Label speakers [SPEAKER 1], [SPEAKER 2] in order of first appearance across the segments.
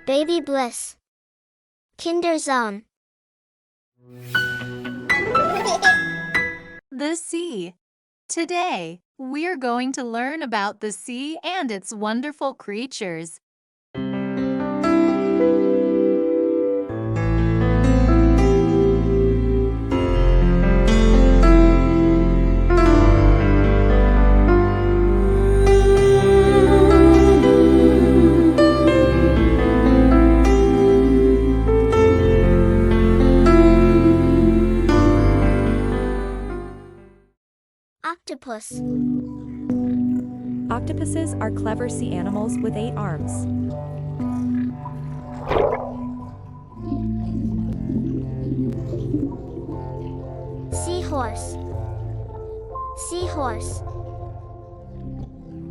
[SPEAKER 1] Baby bliss. Kinderzone.
[SPEAKER 2] The sea. Today, we're going to learn about the sea and its wonderful creatures.
[SPEAKER 1] Octopus.
[SPEAKER 3] Octopuses are clever sea animals with 8 arms.
[SPEAKER 1] Seahorse. Seahorse.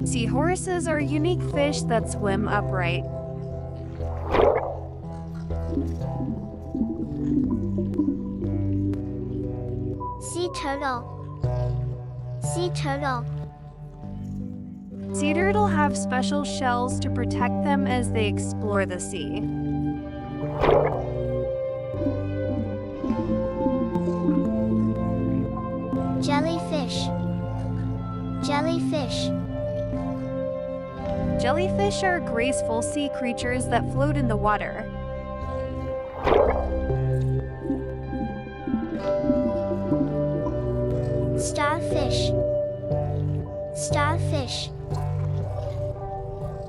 [SPEAKER 4] Seahorses are unique fish that swim upright.
[SPEAKER 1] Sea turtle. Sea turtle.
[SPEAKER 4] Sea turtle have special shells to protect them as they explore the sea.
[SPEAKER 1] Jellyfish. Jellyfish.
[SPEAKER 4] Jellyfish are graceful sea creatures that float in the water.
[SPEAKER 1] Starfish. Starfish.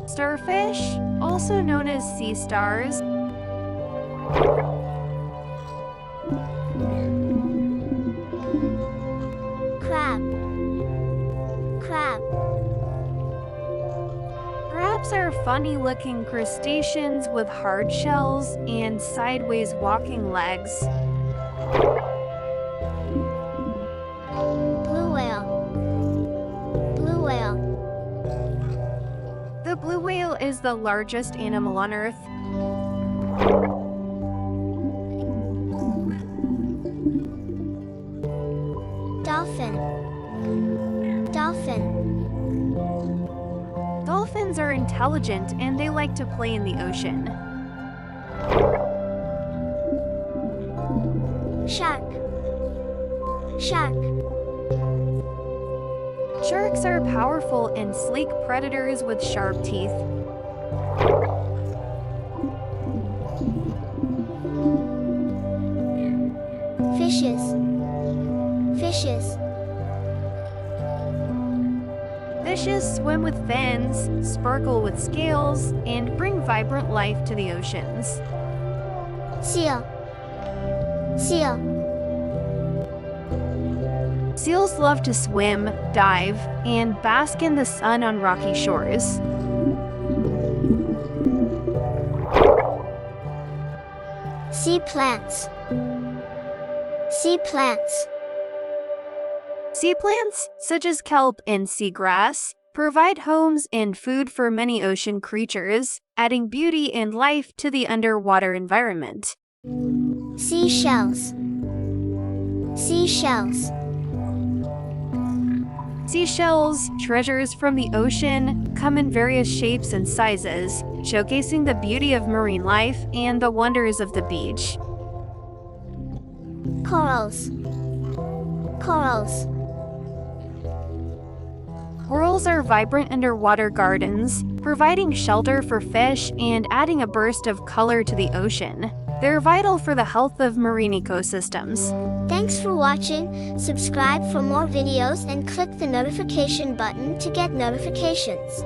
[SPEAKER 4] Starfish, also known as sea stars,
[SPEAKER 1] Crab. Crab.
[SPEAKER 4] crabs are funny-looking crustaceans with hard shells and sideways walking legs.
[SPEAKER 1] Blue whale. Blue whale.
[SPEAKER 4] The blue whale is the largest animal on Earth.
[SPEAKER 1] Dolphin. Dolphin.
[SPEAKER 4] Dolphins are intelligent and they like to play in the ocean.
[SPEAKER 1] Shark. Shark.
[SPEAKER 4] Sharks are powerful and sleek predators with sharp teeth.
[SPEAKER 1] Fishes. Fishes.
[SPEAKER 4] Fishes swim with fins, sparkle with scales, and bring vibrant life to the oceans.
[SPEAKER 1] Seal. Seal.
[SPEAKER 4] Seals love to swim, dive, and bask in the sun on rocky shores.
[SPEAKER 1] Sea plants. Sea plants.
[SPEAKER 4] Sea plants, such as kelp and seagrass, provide homes and food for many ocean creatures, adding beauty and life to the underwater environment.
[SPEAKER 1] Seashells. Seashells.
[SPEAKER 4] Seashells, treasures from the ocean, come in various shapes and sizes, showcasing the beauty of marine life and the wonders of the beach.
[SPEAKER 1] Corals. Corals.
[SPEAKER 4] Corals are vibrant underwater gardens, providing shelter for fish and adding a burst of color to the ocean. They're vital for the health of marine ecosystems.
[SPEAKER 1] Thanks for watching. Subscribe for more videos and click the notification button to get notifications.